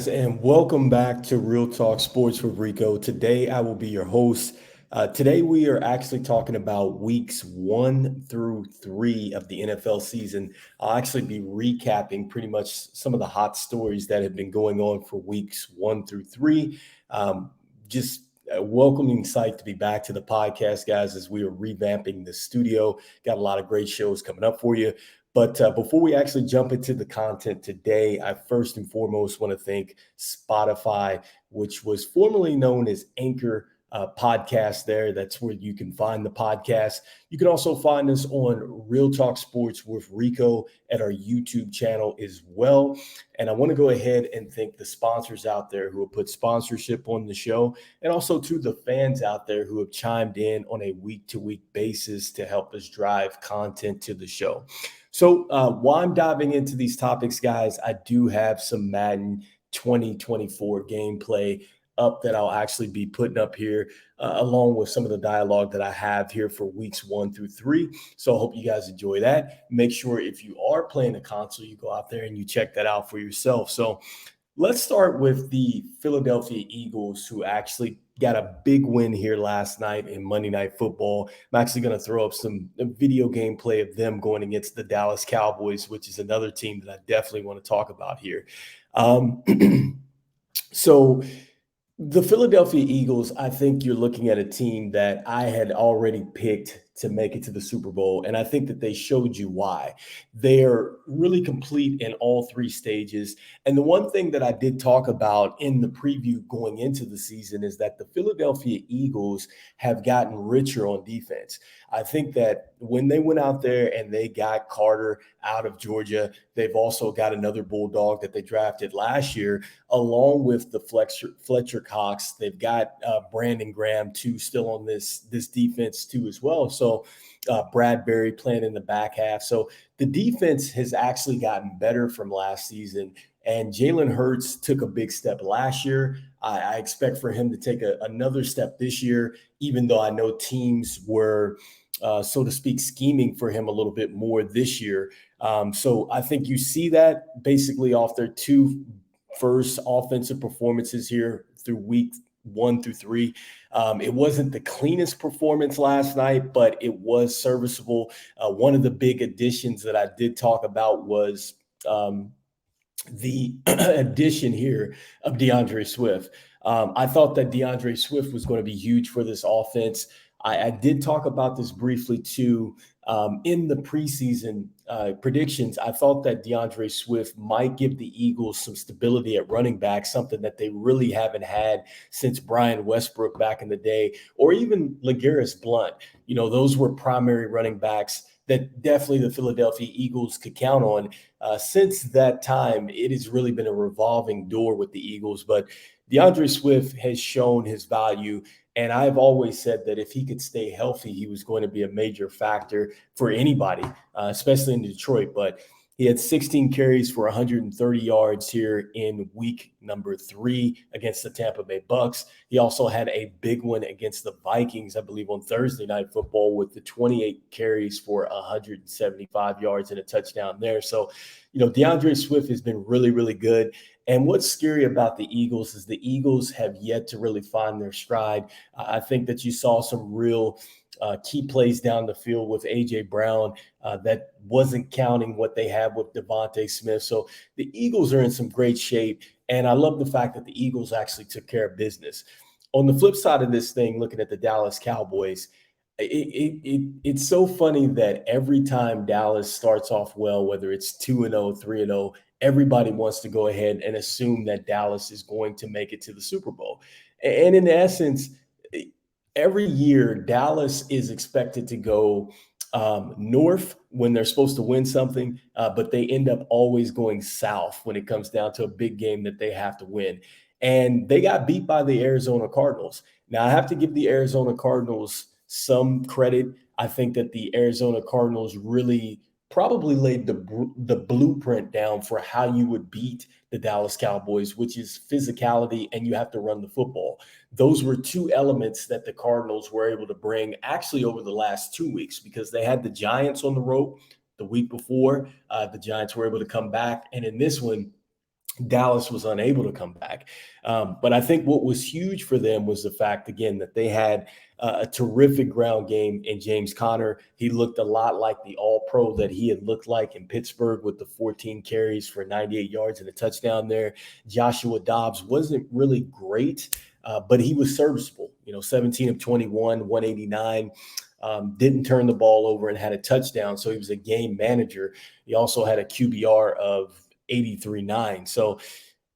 guys, and welcome back to Real Talk Sports with Rico. Today, I will be your host. Today, we are actually talking about weeks 1 through 3 of the NFL season. I'll actually be recapping pretty much some of the hot stories that have been going on for weeks 1 through 3. Just a welcoming sight to be back to the podcast, guys, as we are revamping the studio. Got a lot of great shows coming up for you. But before we actually jump into the content today, I first and foremost want to thank Spotify, which was formerly known as Anchor Podcast there. That's where you can find the podcast. You can also find us on Real Talk Sports with Rico at our YouTube channel as well. And I want to go ahead and thank the sponsors out there who have put sponsorship on the show, and also to the fans out there who have chimed in on a week-to-week basis to help us drive content to the show. So while I'm diving into these topics, guys, I do have some Madden 2024 gameplay up that I'll actually be putting up here, along with some of the dialogue that I have here for weeks 1 through 3. So I hope you guys enjoy that. Make sure if you are playing a console, you go out there and you check that out for yourself. So let's start with the Philadelphia Eagles, who actually got a big win here last night in Monday Night Football. I'm actually going to throw up some video gameplay of them going against the Dallas Cowboys, which is another team that I definitely want to talk about here. So the Philadelphia Eagles, I think you're looking at a team that I had already picked to make it to the Super Bowl, and I think that they showed you why. They're really complete in all three stages. And the one thing that I did talk about in the preview going into the season is that the Philadelphia Eagles have gotten richer on defense. I think that when they went out there and they got Carter out of Georgia, they've also got another Bulldog that they drafted last year, along with the Fletcher Cox. They've got Brandon Graham, too, still on this defense, too, as well. So Bradbury playing in the back half. So the defense has actually gotten better from last season. And Jalen Hurts took a big step last year. I expect for him to take another step this year, even though I know teams were, so to speak, scheming for him a little bit more this year. So I think you see that basically off their two first offensive performances here through week 1 through 3. It wasn't the cleanest performance last night, but it was serviceable. One of the big additions that I did talk about was the addition here of DeAndre Swift. I thought that DeAndre Swift was going to be huge for this offense. I did talk about this briefly too in the preseason predictions. I thought that DeAndre Swift might give the Eagles some stability at running back, something that they really haven't had since Brian Westbrook back in the day, or even LeGarrette Blount. You know, those were primary running backs that definitely the Philadelphia Eagles could count on. Since that time, it has really been a revolving door with the Eagles. But DeAndre Swift has shown his value. And I've always said that if he could stay healthy, he was going to be a major factor for anybody, especially in Detroit. But he had 16 carries for 130 yards here in week number 3 against the Tampa Bay Bucks. He also had a big one against the Vikings, I believe, on Thursday Night Football with the 28 carries for 175 yards and a touchdown there. So, you know, DeAndre Swift has been really, really good. And what's scary about the Eagles is the Eagles have yet to really find their stride. I think that you saw some real key plays down the field with A.J. Brown that wasn't counting what they have with Devontae Smith. So the Eagles are in some great shape, and I love the fact that the Eagles actually took care of business. On the flip side of this thing, looking at the Dallas Cowboys, it's so funny that every time Dallas starts off well, whether it's 2-0, 3-0, everybody wants to go ahead and assume that Dallas is going to make it to the Super Bowl. And in essence, every year Dallas is expected to go north when they're supposed to win something, but they end up always going south when it comes down to a big game that they have to win. And they got beat by the Arizona Cardinals. Now, I have to give the Arizona Cardinals some credit. I think that the Arizona Cardinals really probably laid the blueprint down for how you would beat the Dallas Cowboys, which is physicality, and you have to run the football. Those were two elements that the Cardinals were able to bring actually over the last 2 weeks, because they had the Giants on the rope the week before. The Giants were able to come back. And in this one, Dallas was unable to come back. But I think what was huge for them was the fact, again, that they had a terrific ground game in James Conner. He looked a lot like the all pro that he had looked like in Pittsburgh with the 14 carries for 98 yards and a touchdown there. Joshua Dobbs wasn't really great, but he was serviceable. 17 of 21, 189. Didn't turn the ball over and had a touchdown. So he was a game manager. He also had a QBR of 83.9. So,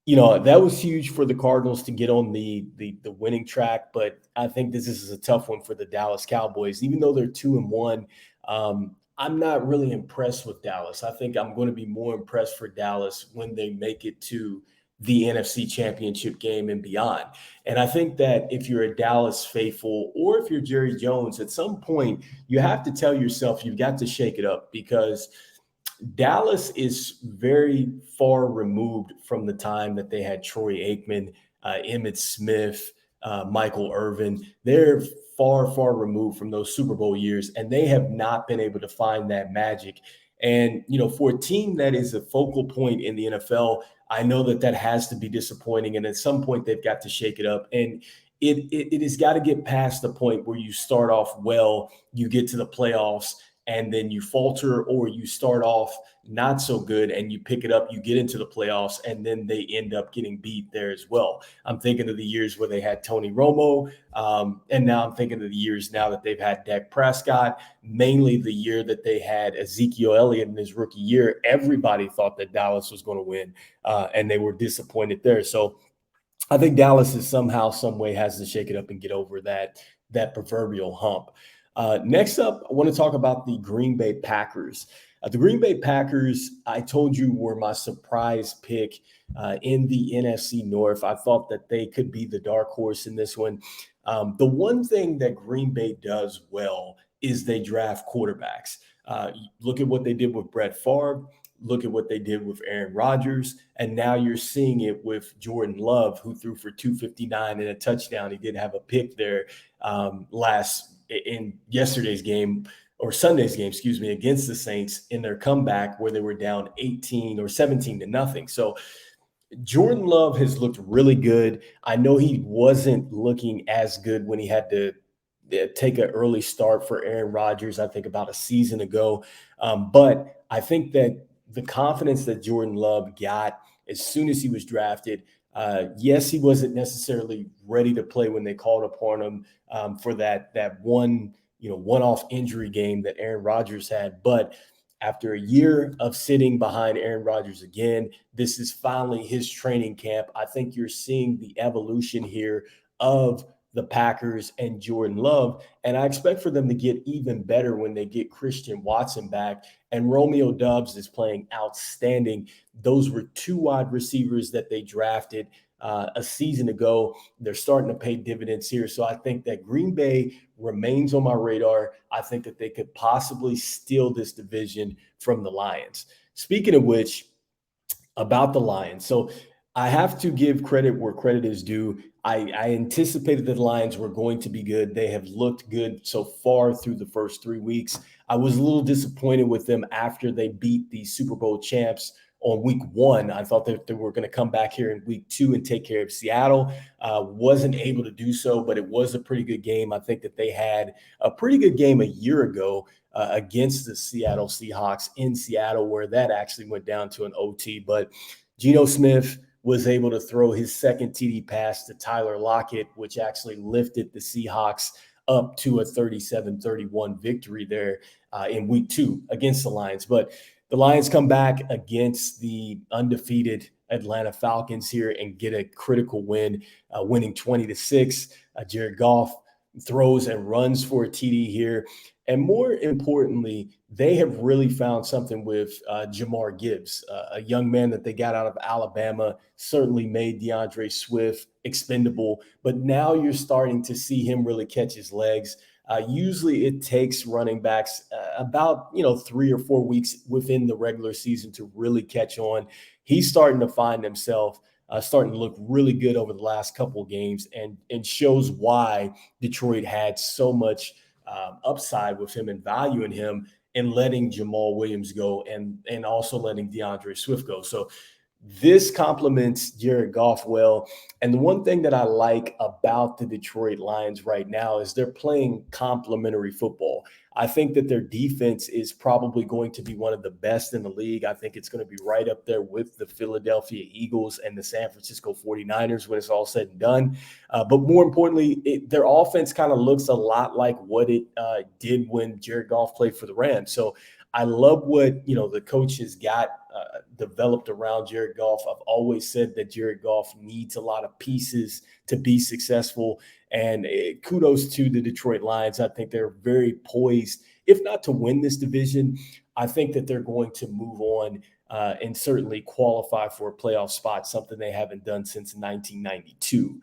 that was huge for the Cardinals to get on the winning track. But I think this is a tough one for the Dallas Cowboys. Even though they're 2-1, I'm not really impressed with Dallas. I think I'm going to be more impressed for Dallas when they make it to the NFC Championship game and beyond. And I think that if you're a Dallas faithful or if you're Jerry Jones, at some point you have to tell yourself you've got to shake it up, because Dallas is very far removed from the time that they had Troy Aikman, Emmitt Smith, Michael Irvin. They're far, far removed from those Super Bowl years, and they have not been able to find that magic. And, for a team that is a focal point in the NFL, I know that has to be disappointing. And at some point, they've got to shake it up. And it has got to get past the point where you start off well, you get to the playoffs, and then you falter, or you start off not so good and you pick it up, you get into the playoffs, and then they end up getting beat there as well. I'm thinking of the years where they had Tony Romo, and now I'm thinking of the years now that they've had Dak Prescott, mainly the year that they had Ezekiel Elliott in his rookie year. Everybody thought that Dallas was going to win, and they were disappointed there. So I think Dallas is somehow, some way has to shake it up and get over that proverbial hump. Next up, I want to talk about the Green Bay Packers. The Green Bay Packers, I told you, were my surprise pick in the NFC North. I thought that they could be the dark horse in this one. The one thing that Green Bay does well is they draft quarterbacks. Look at what they did with Brett Favre. Look at what they did with Aaron Rodgers. And now you're seeing it with Jordan Love, who threw for 259 and a touchdown. He did have a pick there in yesterday's game, or Sunday's game, against the Saints in their comeback where they were down 18 or 17-0. So Jordan Love has looked really good. I know he wasn't looking as good when he had to take an early start for Aaron Rodgers, I think about a season ago. But I think that the confidence that Jordan Love got as soon as he was drafted, yes, he wasn't necessarily ready to play when they called upon him for that one-off injury game that Aaron Rodgers had. But after a year of sitting behind Aaron Rodgers again, this is finally his training camp. I think you're seeing the evolution here of the Packers and Jordan Love. And I expect for them to get even better when they get Christian Watson back. And Romeo Doubs is playing outstanding. Those were two wide receivers that they drafted a season ago. They're starting to pay dividends here. So I think that Green Bay remains on my radar. I think that they could possibly steal this division from the Lions. Speaking of which, about the Lions. So I have to give credit where credit is due. I anticipated that the Lions were going to be good. They have looked good so far through the first 3 weeks. I was a little disappointed with them after they beat the Super Bowl champs on week 1. I thought that they were going to come back here in week 2 and take care of Seattle. Wasn't able to do so, but it was a pretty good game. I think that they had a pretty good game a year ago against the Seattle Seahawks in Seattle, where that actually went down to an OT. But Geno Smith was able to throw his second TD pass to Tyler Lockett, which actually lifted the Seahawks up to a 37-31 victory there in week 2 against the Lions. But the Lions come back against the undefeated Atlanta Falcons here and get a critical win, winning 20-6. Jared Goff throws and runs for a TD here. And more importantly, they have really found something with Jamar Gibbs, a young man that they got out of Alabama, certainly made DeAndre Swift expendable. But now you're starting to see him really catch his legs. Usually it takes running backs about 3 or 4 weeks within the regular season to really catch on. He's starting to find himself, starting to look really good over the last couple of games, and shows why Detroit had so much upside with him and value in him, and letting Jamal Williams go and also letting DeAndre Swift go. So This complements Jared Goff well. And the one thing that I like about the Detroit Lions right now is they're playing complementary football. I think that their defense is probably going to be one of the best in the league. I think it's going to be right up there with the Philadelphia Eagles and the San Francisco 49ers when it's all said and done. But more importantly, their offense kind of looks a lot like what it did when Jared Goff played for the Rams. So I love what the coach has got developed around Jared Goff. I've always said that Jared Goff needs a lot of pieces to be successful. And kudos to the Detroit Lions. I think they're very poised, if not to win this division. I think that they're going to move on and certainly qualify for a playoff spot, something they haven't done since 1992.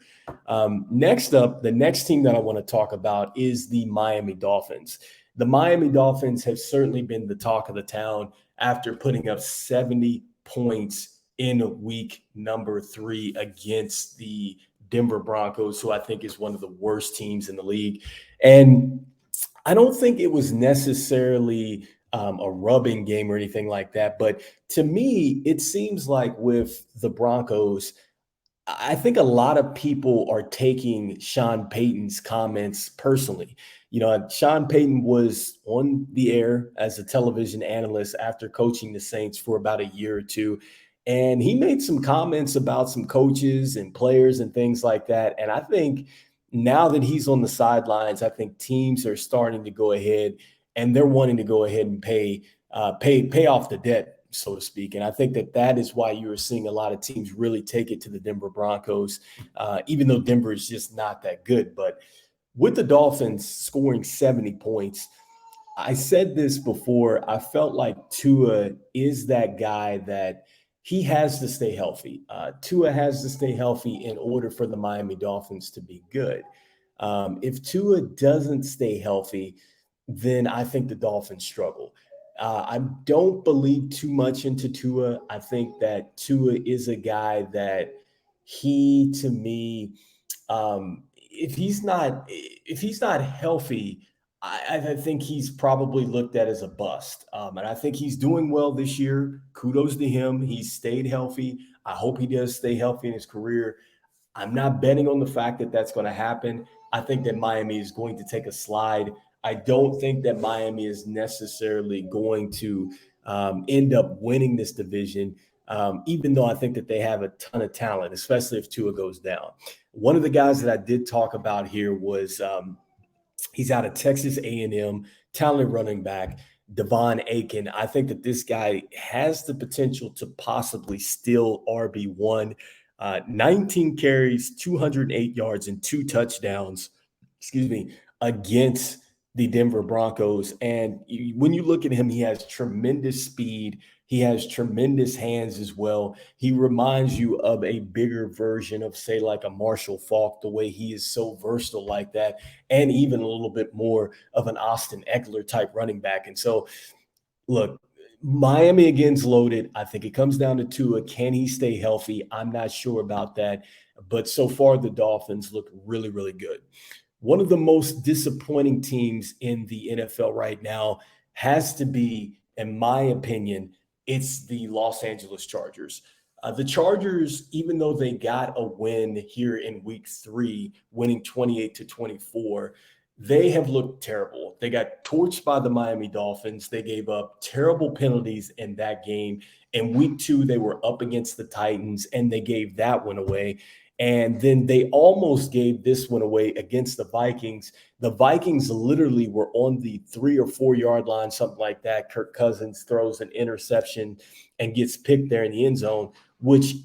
Next up, the next team that I want to talk about is the Miami Dolphins. The Miami Dolphins have certainly been the talk of the town after putting up 70 points in week number 3 against the Denver Broncos, who I think is one of the worst teams in the league. And I don't think it was necessarily a rubbing game or anything like that. But to me, it seems like with the Broncos, I think a lot of people are taking Sean Payton's comments personally. Sean Payton was on the air as a television analyst after coaching the Saints for about a year or two. And he made some comments about some coaches and players and things like that. And I think now that he's on the sidelines, I think teams are starting to go ahead and they're wanting to go ahead and pay off the debt, so to speak. And I think that is why you are seeing a lot of teams really take it to the Denver Broncos, even though Denver is just not that good. But with the Dolphins scoring 70 points, I said this before, I felt like Tua is that guy that he has to stay healthy. Tua has to stay healthy in order for the Miami Dolphins to be good. If Tua doesn't stay healthy, then I think the Dolphins struggle. I don't believe too much into Tua. I think that Tua is a guy that to me, if he's not healthy, I think he's probably looked at as a bust. And I think he's doing well this year. Kudos to him. He's stayed healthy. I hope he does stay healthy in his career. I'm not betting on the fact that that's going to happen. I think that Miami is going to take a slide. I don't think that Miami is necessarily going to end up winning this division, even though I think that they have a ton of talent, especially if Tua goes down. One of the guys that I did talk about here was he's out of Texas A&M, talented running back, Devon Aiken. I think that this guy has the potential to possibly steal RB1. 19 carries, 208 yards, and 2 touchdowns, against the Denver Broncos. And when you look at him, he has tremendous speed. He has tremendous hands as well. He reminds you of a bigger version of, say, like a Marshall Faulk, the way he is so versatile like that, and even a little bit more of an Austin Eckler type running back. And so, look, Miami again's loaded. I think it comes down to Tua. Can he stay healthy? I'm not sure about that. But so far, the Dolphins look really, really good. One of the most disappointing teams in the NFL right now has to be, in my opinion, it's the Los Angeles Chargers. The Chargers, even though they got a win here in week 3, winning 28-24, they have looked terrible. They got torched by the Miami Dolphins. They gave up terrible penalties in that game. In week 2, they were up against the Titans and they gave that one away. And then they almost gave this one away against the Vikings. The Vikings literally were on the 3 or 4 yard line, something like that. Kirk Cousins throws an interception and gets picked there in the end zone, which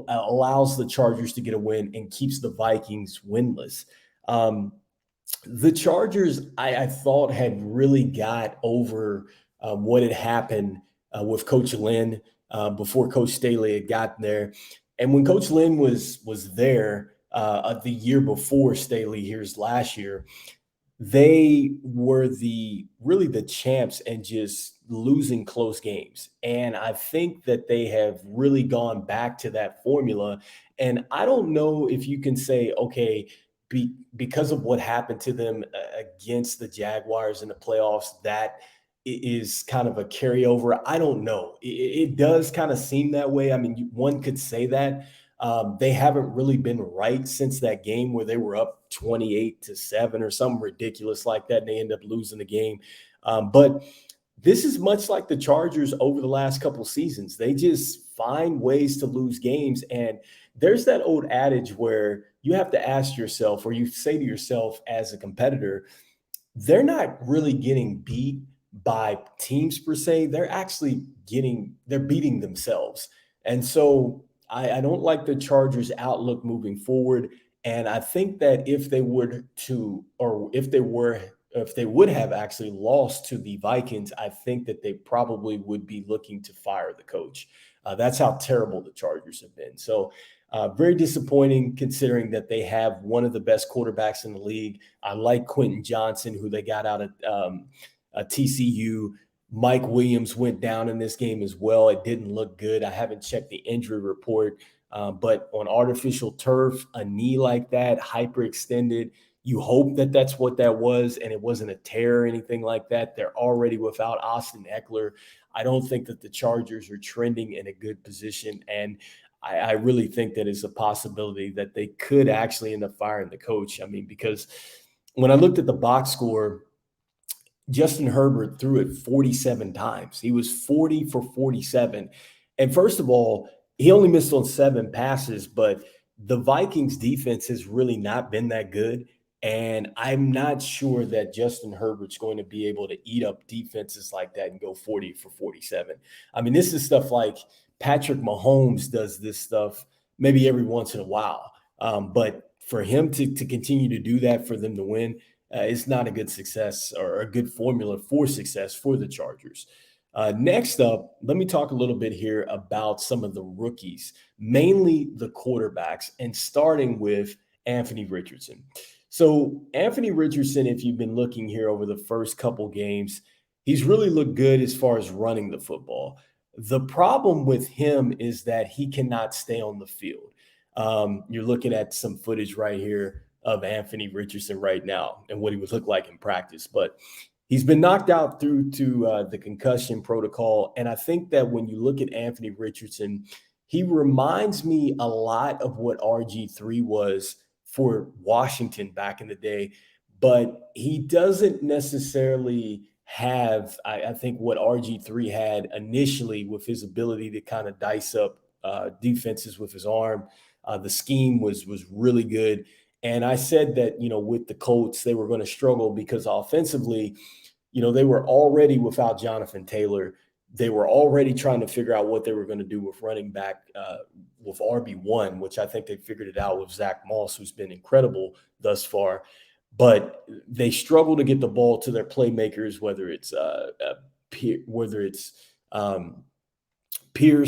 allows the Chargers to get a win and keeps the Vikings winless. The Chargers, I thought, had really got over what had happened with Coach Lynn before Coach Staley had gotten there. And when Coach Lynn was there the year before Staley here's last year, they were really the champs and just losing close games. And I think that they have really gone back to that formula. And I don't know if you can say, okay, because of what happened to them against the Jaguars in the playoffs, that is kind of a carryover. I don't know. It does kind of seem that way. I mean, one could say that. They haven't really been right since that game where they were up 28-7 or something ridiculous like that, and they end up losing the game. But this is much like the Chargers over the last couple seasons. They just find ways to lose games. And there's that old adage where you have to ask yourself, or you say to yourself as a competitor, they're not really getting beat by teams per se. They're beating themselves. And so I don't like the Chargers outlook moving forward. And I think that if they were to, or if they would have actually lost to the Vikings, I think that they probably would be looking to fire the coach. That's how terrible the Chargers have been. So very disappointing considering that they have one of the best quarterbacks in the league. I like Quentin Johnson, who they got out of TCU. Mike Williams went down in this game as well. It didn't look good. I haven't checked the injury report, but on artificial turf, a knee like that, hyperextended, you hope that that's what that was and it wasn't a tear or anything like that. They're already without Austin Eckler. I don't think that the Chargers are trending in a good position. And I really think that it's a possibility that they could actually end up firing the coach. I mean, because when I looked at the box score, Justin Herbert threw it 47 times. He was 40 for 47. And first of all, he only missed on 7 passes, but the Vikings defense has really not been that good. And I'm not sure that Justin Herbert's going to be able to eat up defenses like that and go 40 for 47. I mean, this is stuff like Patrick Mahomes does this stuff maybe every once in a while. But for him to continue to do that, for them to win, it's not a good success or a good formula for success for the Chargers. Next up, let me talk a little bit here about some of the rookies, mainly the quarterbacks, and starting with Anthony Richardson. So Anthony Richardson, if you've been looking here over the first couple games, he's really looked good as far as running the football. The problem with him is that he cannot stay on the field. You're looking at some footage right here of Anthony Richardson right now and what he would look like in practice. But he's been knocked out through to the concussion protocol. And I think that when you look at Anthony Richardson, he reminds me a lot of what RG3 was for Washington back in the day, but he doesn't necessarily have, I think, what RG3 had initially with his ability to kind of dice up defenses with his arm. The scheme was really good. And I said that, with the Colts, they were going to struggle because offensively, they were already without Jonathan Taylor. They were already trying to figure out what they were going to do with running back with RB1, which I think they figured it out with Zach Moss, who's been incredible thus far. But they struggle to get the ball to their playmakers, whether it's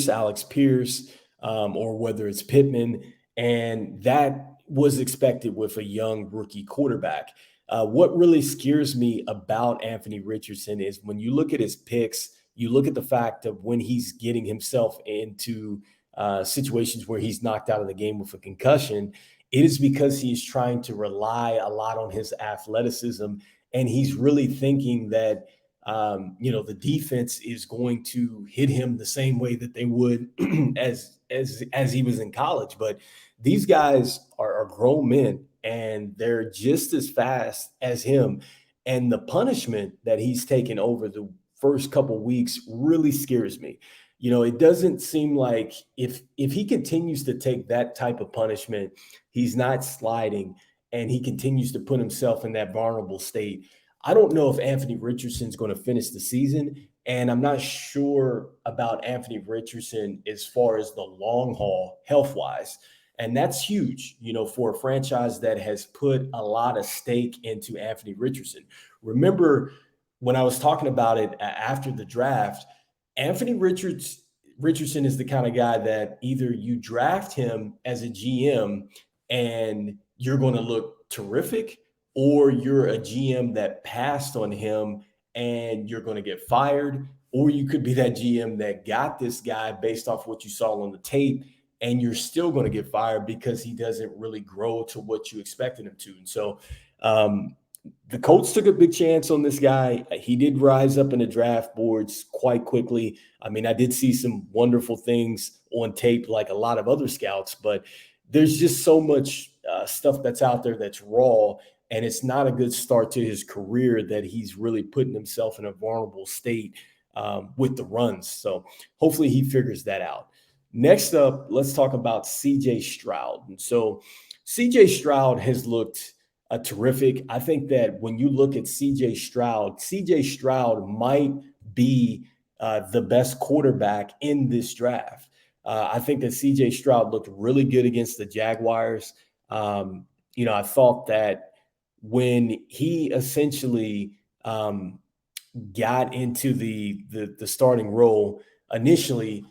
Alex Pierce, or whether it's Pittman. And that was expected with a young rookie quarterback. What really scares me about Anthony Richardson is when you look at his picks, you look at the fact of when he's getting himself into situations where he's knocked out of the game with a concussion, it is because he's trying to rely a lot on his athleticism. And he's really thinking that, the defense is going to hit him the same way that they would as he was in college. But these guys are grown men and they're just as fast as him. And the punishment that he's taken over the first couple weeks really scares me. It doesn't seem like if he continues to take that type of punishment, he's not sliding and he continues to put himself in that vulnerable state. I don't know if Anthony Richardson's going to finish the season, and I'm not sure about Anthony Richardson as far as the long haul health-wise. And that's huge, for a franchise that has put a lot of stake into Anthony Richardson. Remember when I was talking about it after the draft, Anthony Richardson is the kind of guy that either you draft him as a GM and you're going to look terrific, or you're a GM that passed on him and you're going to get fired, or you could be that GM that got this guy based off what you saw on the tape and you're still going to get fired because he doesn't really grow to what you expected him to. And so The Colts took a big chance on this guy. He did rise up in the draft boards quite quickly. I mean, I did see some wonderful things on tape, like a lot of other scouts, but there's just so much stuff that's out there that's raw, and it's not a good start to his career that he's really putting himself in a vulnerable state with the runs. So hopefully he figures that out. Next up, let's talk about CJ Stroud. And so CJ Stroud has looked terrific. I think that when you look at CJ Stroud might be the best quarterback in this draft. I think that CJ Stroud looked really good against the Jaguars. I thought that when he essentially got into the starting role initially,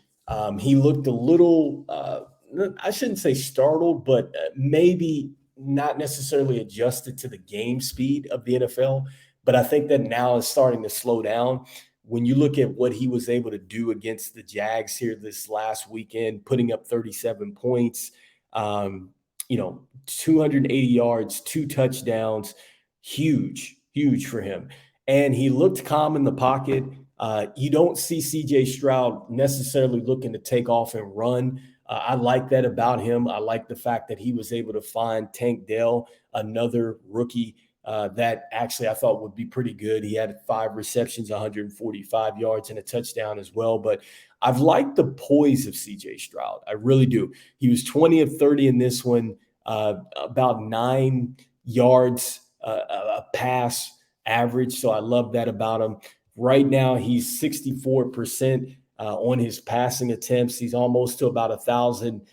he looked a little. I shouldn't say startled, but maybe not necessarily adjusted to the game speed of the NFL. But I think that now is starting to slow down. When you look at what he was able to do against the Jags here this last weekend, putting up 37 points, 280 yards, 2 touchdowns, huge for him. And he looked calm in the pocket. You don't see CJ Stroud necessarily looking to take off and run. I like that about him. I like the fact that he was able to find Tank Dell, another rookie that actually I thought would be pretty good. He had 5 receptions, 145 yards, and a touchdown as well. But I've liked the poise of CJ Stroud. I really do. He was 20 of 30 in this one, about 9 yards a pass average. So I love that about him. Right now, he's 64% on his passing attempts. He's almost to about 1,000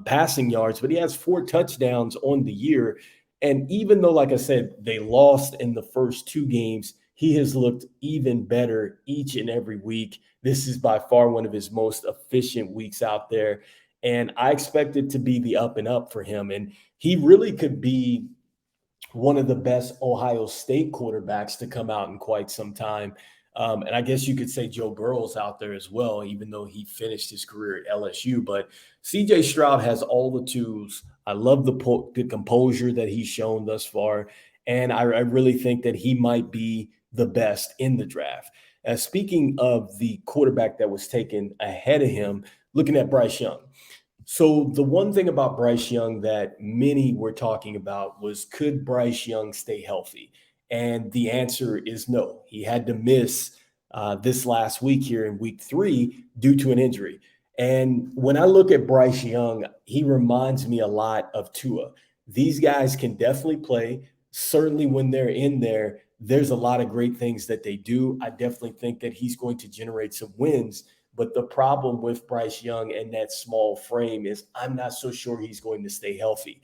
passing yards, but he has 4 touchdowns on the year. And even though, like I said, they lost in the first 2 games, he has looked even better each and every week. This is by far one of his most efficient weeks out there. And I expect it to be the up and up for him. And he really could be one of the best Ohio State quarterbacks to come out in quite some time. And I guess you could say Joe Burrow's out there as well, even though he finished his career at LSU. But CJ Stroud has all the tools. I love the composure that he's shown thus far. And I really think that he might be the best in the draft. Speaking of the quarterback that was taken ahead of him, looking at Bryce Young. So the one thing about Bryce Young that many were talking about was, could Bryce Young stay healthy? And the answer is no. He had to miss this last week here in week 3 due to an injury. And when I look at Bryce Young, he reminds me a lot of Tua. These guys can definitely play. Certainly when they're in there, there's a lot of great things that they do. I definitely think that he's going to generate some wins. But the problem with Bryce Young and that small frame is I'm not so sure he's going to stay healthy.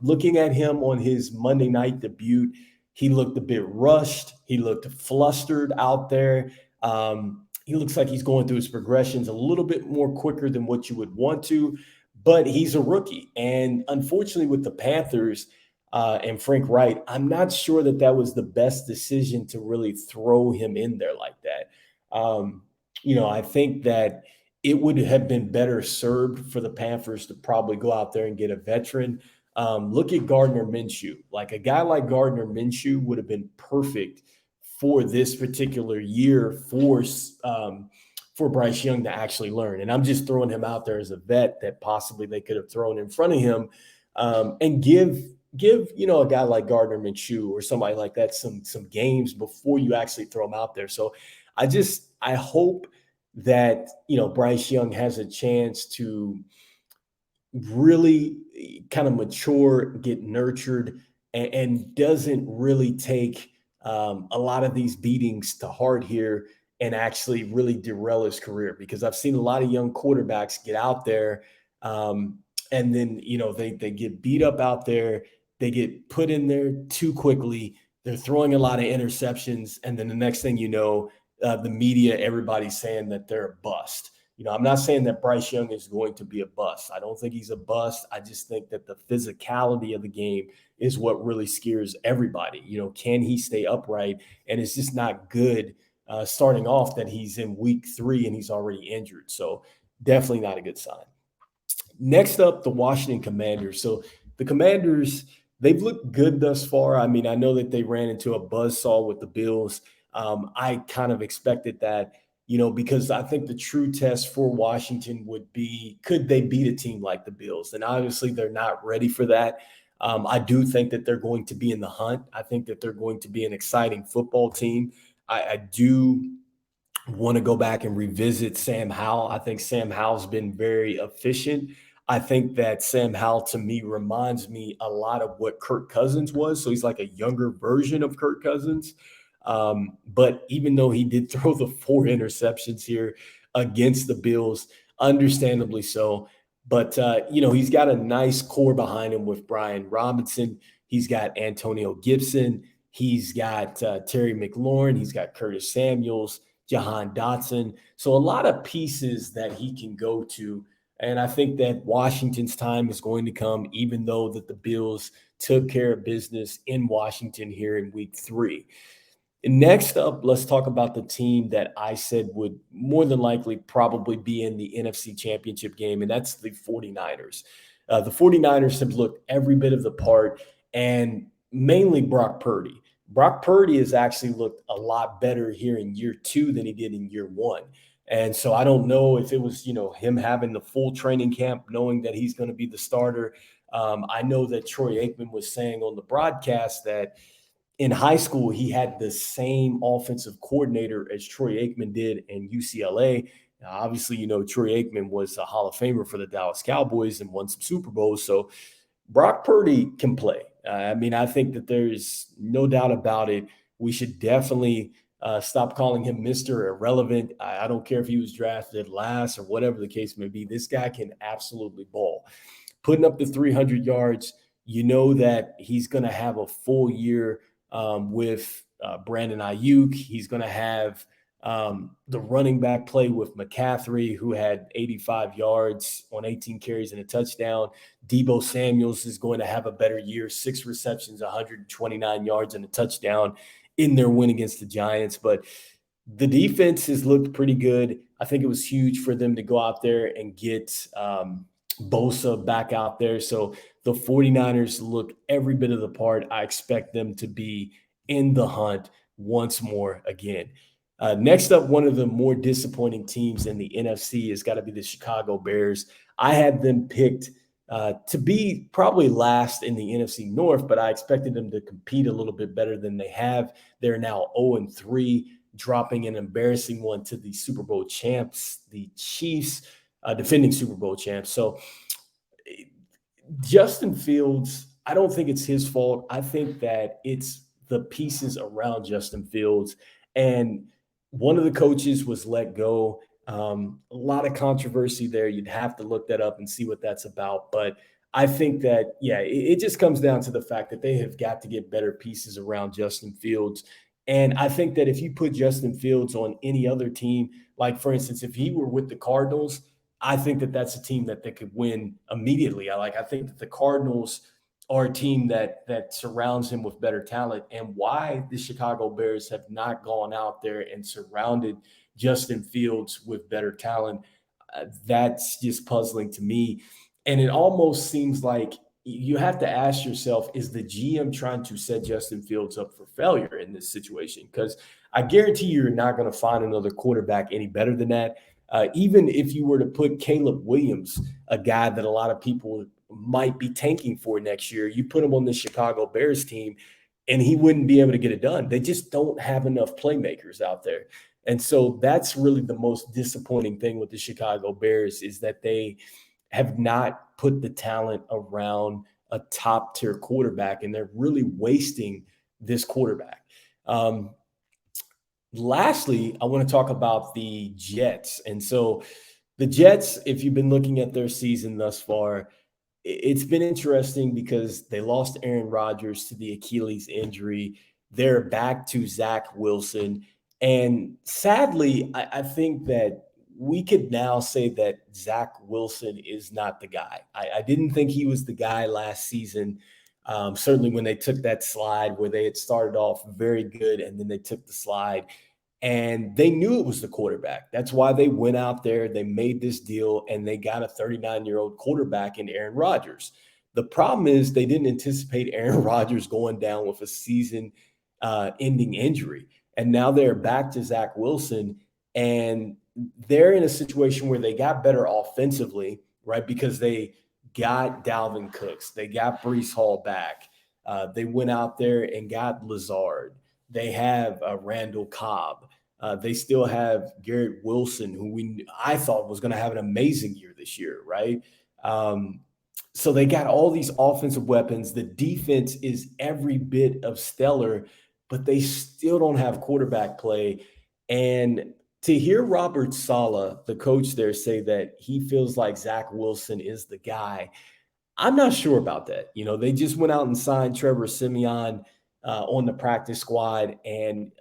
Looking at him on his Monday night debut, he looked a bit rushed. He looked flustered out there. He looks like he's going through his progressions a little bit more quicker than what you would want to, but he's a rookie. And unfortunately with the Panthers and Frank Wright, I'm not sure that was the best decision to really throw him in there like that. I think that it would have been better served for the Panthers to probably go out there and get a veteran. Look at Gardner Minshew. Like a guy like Gardner Minshew would have been perfect for this particular year for Bryce Young to actually learn. And I'm just throwing him out there as a vet that possibly they could have thrown in front of him and give a guy like Gardner Minshew or somebody like that some games before you actually throw him out there. So I hope that Bryce Young has a chance to really kind of mature, get nurtured, and doesn't really take a lot of these beatings to heart here and actually really derail his career. Because I've seen a lot of young quarterbacks get out there and then they get beat up out there, they get put in there too quickly, they're throwing a lot of interceptions, and then the next thing you know, the media, everybody's saying that they're a bust. I'm not saying that Bryce Young is going to be a bust. I don't think he's a bust. I just think that the physicality of the game is what really scares everybody. Can he stay upright? And it's just not good starting off that he's in week 3 and he's already injured. So definitely not a good sign. Next up, the Washington Commanders. So the Commanders, they've looked good thus far. I mean, I know that they ran into a buzzsaw with the Bills. I kind of expected that, because I think the true test for Washington would be, could they beat a team like the Bills? And obviously, they're not ready for that. I do think that they're going to be in the hunt. I think that they're going to be an exciting football team. I do want to go back and revisit Sam Howell. I think Sam Howell's been very efficient. I think that Sam Howell to me reminds me a lot of what Kirk Cousins was. So he's like a younger version of Kirk Cousins. But even though he did throw the 4 interceptions here against the Bills, understandably so. But he's got a nice core behind him with Brian Robinson. He's got Antonio Gibson. He's got Terry McLaurin. He's got Curtis Samuels, Jahan Dotson. So a lot of pieces that he can go to. And I think that Washington's time is going to come, even though that the Bills took care of business in Washington here in week 3. And next up, let's talk about the team that I said would more than likely probably be in the NFC Championship game, and that's the 49ers. The 49ers have looked every bit of the part, and mainly Brock Purdy. Brock Purdy has actually looked a lot better here in year 2 than he did in year 1. And so I don't know if it was, him having the full training camp, knowing that he's going to be the starter. I know that Troy Aikman was saying on the broadcast that in high school, he had the same offensive coordinator as Troy Aikman did in UCLA. Now, obviously, Troy Aikman was a Hall of Famer for the Dallas Cowboys and won some Super Bowls. So Brock Purdy can play. I mean, I think that there's no doubt about it. We should definitely stop calling him Mr. Irrelevant. I don't care if he was drafted last or whatever the case may be. This guy can absolutely ball. Putting up the 300 yards, you know that he's going to have a full year with Brandon Ayuk. He's going to have the running back play with McCaffrey, who had 85 yards on 18 carries and a touchdown. Deebo Samuels is going to have a better year, 6 receptions, 129 yards and a touchdown in their win against the Giants. But the defense has looked pretty good. I think it was huge for them to go out there and get Bosa back out there. So the 49ers look every bit of the part. I expect them to be in the hunt once more again. Next up, one of the more disappointing teams in the NFC has got to be the Chicago Bears. I had them picked to be probably last in the NFC North, but I expected them to compete a little bit better than they have. They're now 0-3, dropping an embarrassing one to the Super Bowl champs, the Chiefs, defending Super Bowl champs. So Justin Fields, I don't think it's his fault. I think that it's the pieces around Justin Fields. And one of the coaches was let go. A lot of controversy there. You'd have to look that up and see what that's about. But I think that, it just comes down to the fact that they have got to get better pieces around Justin Fields. And I think that if you put Justin Fields on any other team, like for instance, if he were with the Cardinals, I think that that's a team that they could win immediately. I think that the Cardinals are a team that surrounds him with better talent, and why the Chicago Bears have not gone out there and surrounded Justin Fields with better talent, that's just puzzling to me. And it almost seems like you have to ask yourself, is the GM trying to set Justin Fields up for failure in this situation? Because I guarantee you're not going to find another quarterback any better than that. Even if you were to put Caleb Williams, a guy that a lot of people might be tanking for next year, you put him on the Chicago Bears team and he wouldn't be able to get it done. They just don't have enough playmakers out there. And so that's really the most disappointing thing with the Chicago Bears, is that they have not put the talent around a top tier quarterback, and they're really wasting this quarterback. Lastly, I want to talk about the Jets. And so the Jets, if you've been looking at their season thus far, it's been interesting because they lost Aaron Rodgers to the Achilles injury. They're back to Zach Wilson. And sadly, I think that we could now say that Zach Wilson is not the guy. I didn't think he was the guy last season. Certainly when they took that slide where they had started off very good and then they took the slide, and they knew it was the quarterback. That's why they went out there, they made this deal, and they got a 39-year-old quarterback in Aaron Rodgers. The problem is they didn't anticipate Aaron Rodgers going down with a season ending injury. And now they're back to Zach Wilson, and they're in a situation where they got better offensively, right? Because they got Dalvin Cooks, they got Brees Hall back. They went out there and got Lazard. They have Randall Cobb. They still have Garrett Wilson, who I thought was going to have an amazing year this year, right? So they got all these offensive weapons. The defense is every bit of stellar, but they still don't have quarterback play. And to hear Robert Saleh, the coach there, say that he feels like Zach Wilson is the guy, I'm not sure about that. They just went out and signed Trevor Siemian on the practice squad, and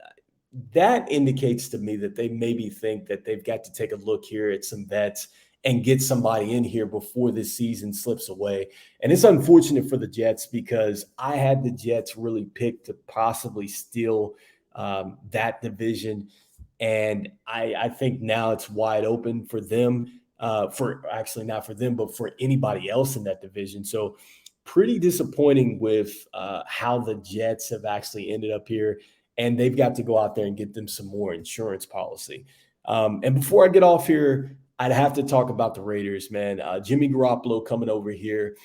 that indicates to me that they maybe think that they've got to take a look here at some vets and get somebody in here before this season slips away. And it's unfortunate for the Jets because I had the Jets really picked to possibly steal that division. And I think now it's wide open for them, for actually not for them, but for anybody else in that division. So pretty disappointing with how the Jets have actually ended up here. And they've got to go out there and get them some more insurance policy. And before I get off here, I'd have to talk about the Raiders, man. Jimmy Garoppolo coming over here.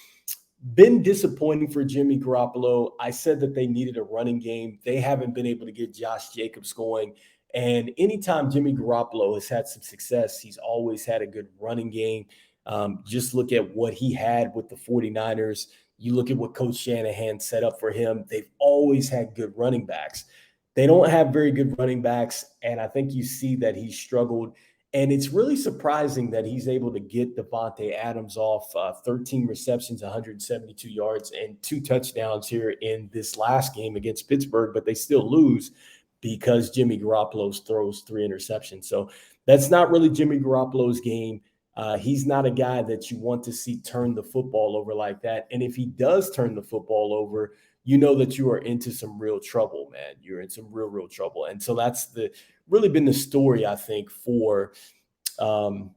Been disappointing for Jimmy Garoppolo. I said that they needed a running game. They haven't been able to get Josh Jacobs going. And anytime Jimmy Garoppolo has had some success, he's always had a good running game. Just look at what he had with the 49ers. You look at what Coach Shanahan set up for him. They've always had good running backs. They don't have very good running backs, and I think you see that he struggled. And it's really surprising that he's able to get Devontae Adams off 13 receptions, 172 yards, and 2 touchdowns here in this last game against Pittsburgh, but they still lose because Jimmy Garoppolo throws 3 interceptions. So that's not really Jimmy Garoppolo's game. He's not a guy that you want to see turn the football over like that. And if he does turn the football over, you know that you are into some real trouble, man. You're in some real trouble. And so that's really been the story, I think, for Jimmy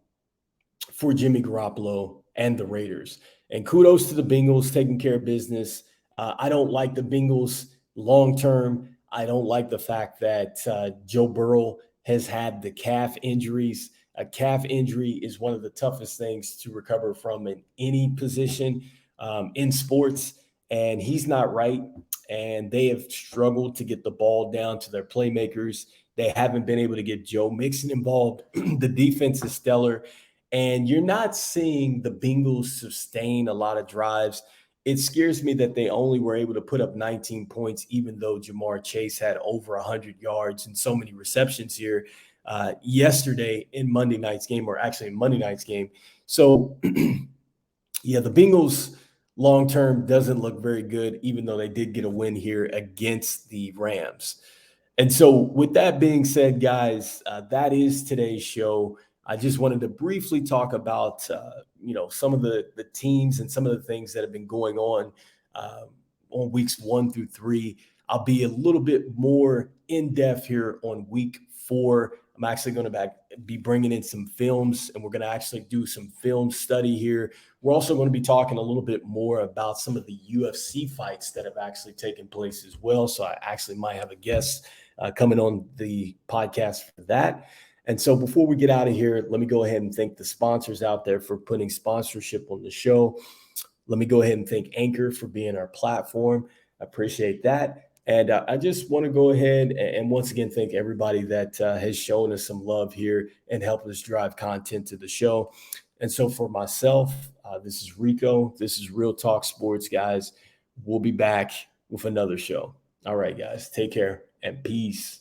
Garoppolo and the Raiders. And kudos to the Bengals taking care of business. I don't like the Bengals long term. I don't like the fact that Joe Burrow has had the calf injuries. A calf injury is one of the toughest things to recover from in any position in sports. And he's not right. And they have struggled to get the ball down to their playmakers. They haven't been able to get Joe Mixon involved. The defense is stellar. And you're not seeing the Bengals sustain a lot of drives. It scares me that they only were able to put up 19 points, even though Jamar Chase had over 100 yards and so many receptions here yesterday in Monday night's game, or actually in Monday night's game. So, yeah, the Bengals long-term doesn't look very good, even though they did get a win here against the Rams. And so with that being said, guys, that is today's show. I just wanted to briefly talk about, some of the teams and some of the things that have been going on weeks 1 through 3. I'll be a little bit more in-depth here on week 4. I'm actually going to be bringing in some films, and we're going to actually do some film study here. We're also going to be talking a little bit more about some of the UFC fights that have actually taken place as well. So I actually might have a guest coming on the podcast for that. And so before we get out of here, let me go ahead and thank the sponsors out there for putting sponsorship on the show. Let me go ahead and thank Anchor for being our platform. I appreciate that. And I just want to go ahead and once again thank everybody that has shown us some love here and helped us drive content to the show. And so for myself, this is Rico. This is Real Talk Sports, guys. We'll be back with another show. All right, guys. Take care and peace.